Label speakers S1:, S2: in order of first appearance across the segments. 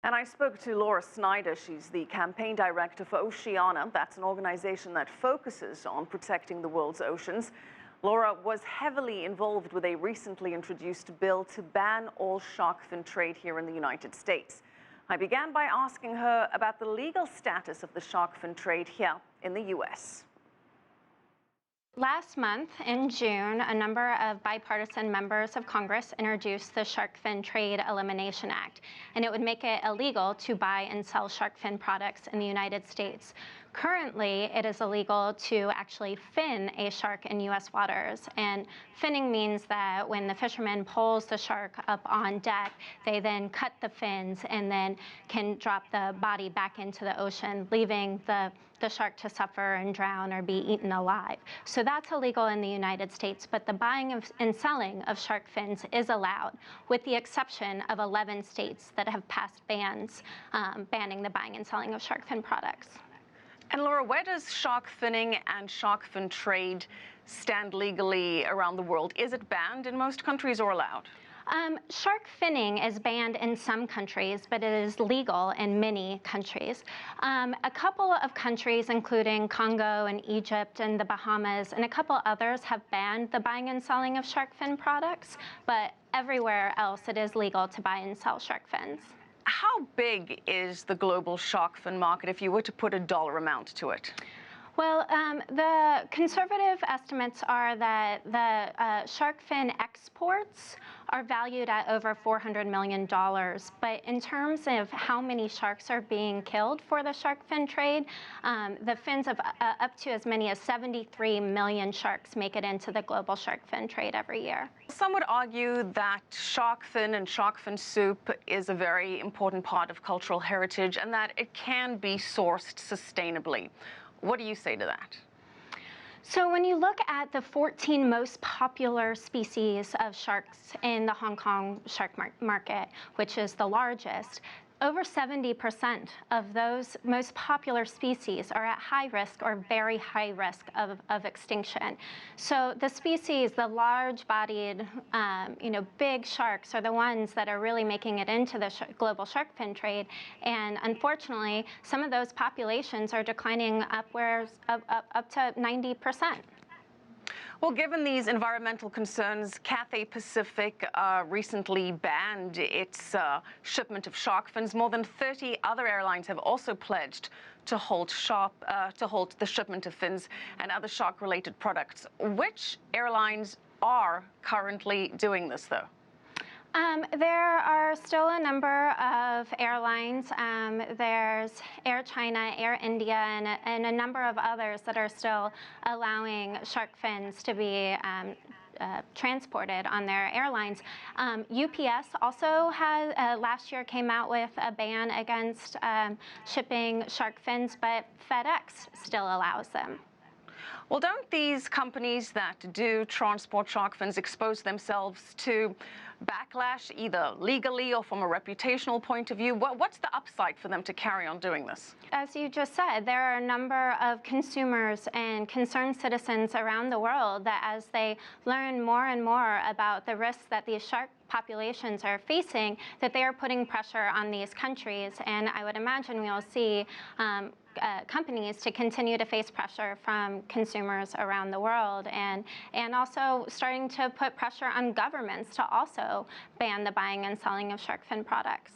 S1: And I spoke to Lora Snyder. She's the campaign director for Oceana. That's an organization that focuses on protecting the world's oceans. Lora was heavily involved with a recently introduced bill to ban all shark fin trade here in the United States. I began by asking her about the legal status of the shark fin trade here in the U.S.
S2: Last month, in June, a number of bipartisan members of Congress introduced the Shark Fin Trade Elimination Act, and it would make it illegal to buy and sell shark fin products in the United States. Currently, it is illegal to actually fin a shark in U.S. waters, and finning means that when the fisherman pulls the shark up on deck, they then cut the fins and then can drop the body back into the ocean, leaving the shark to suffer and drown or be eaten alive. So that's illegal in the United States, but the buying and selling of shark fins is allowed, with the exception of 11 states that have passed bans banning the buying and selling of shark fin products.
S1: And Laura, where does shark finning and shark fin trade stand legally around the world? Is it banned in most countries or allowed?
S2: Shark finning is banned in some countries, but it is legal in many countries. A couple of countries, including Congo and Egypt and the Bahamas, and a couple others have banned the buying and selling of shark fin products, but everywhere else it is legal to buy and sell shark fins.
S1: How big is the global shark fin market if you were to put a dollar amount to it?
S2: Well, the conservative estimates are that the shark fin exports are valued at over $400 million. But in terms of how many sharks are being killed for the shark fin trade, the fins of up to as many as 73 million sharks make it into the global shark fin trade every year.
S1: Some would argue that shark fin and shark fin soup is a very important part of cultural heritage and that it can be sourced sustainably. What do you say to that?
S2: So when you look at the 14 most popular species of sharks in the Hong Kong shark market, which is the largest, over 70% of those most popular species are at high risk or very high risk of extinction. So the species, the large-bodied, big sharks are the ones that are really making it into the global shark fin trade. And unfortunately, some of those populations are declining upwards up to 90%.
S1: Well, given these environmental concerns, Cathay Pacific recently banned its shipment of shark fins. More than 30 other airlines have also pledged to halt the shipment of fins and other shark-related products. Which airlines are currently doing this, though?
S2: There are still a number of airlines. There's Air China, Air India, and a number of others that are still allowing shark fins to be transported on their airlines. UPS also has, last year came out with a ban against shipping shark fins, but FedEx still allows them.
S1: Well, don't these companies that do transport shark fins expose themselves to backlash, either legally or from a reputational point of view? What's the upside for them to carry on doing this?
S2: As you just said, there are a number of consumers and concerned citizens around the world that as they learn more and more about the risks that these shark populations are facing, that they are putting pressure on these countries. And I would imagine we'll see companies to continue to face pressure from consumers around the world, and also starting to put pressure on governments to also ban the buying and selling of shark fin products.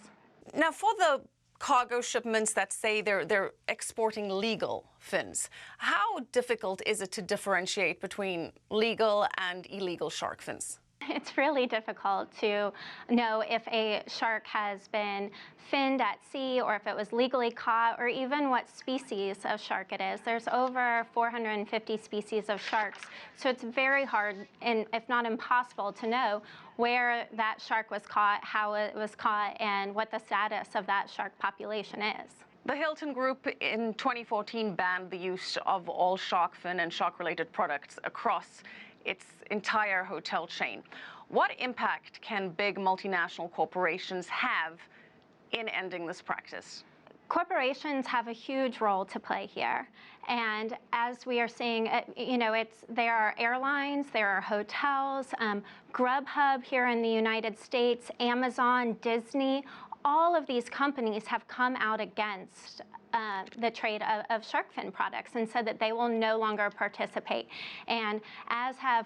S1: Now, for the cargo shipments that say they're exporting legal fins, how difficult is it to differentiate between legal and illegal shark fins?
S2: It's really difficult to know if a shark has been finned at sea or if it was legally caught, or even what species of shark it is. There's over 450 species of sharks, so it's very hard, and if not impossible, to know where that shark was caught, how it was caught, and what the status of that shark population is.
S1: The Hilton Group in 2014 banned the use of all shark fin and shark-related products across its entire hotel chain. What impact can big multinational corporations have in ending this practice?
S2: Corporations have a huge role to play here. And as we are seeing, there are airlines, there are hotels, Grubhub here in the United States, Amazon, Disney, all of these companies have come out against the trade of shark fin products and said that they will no longer participate. And as have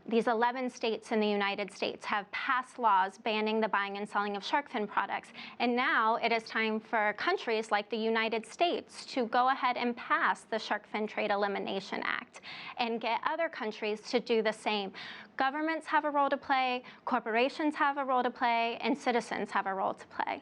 S2: these 11 states in the United States have passed laws banning the buying and selling of shark fin products. And now it is time for countries like the United States to go ahead and pass the Shark Fin Trade Elimination Act and get other countries to do the same. Governments have a role to play, corporations have a role to play, and citizens have a role to play.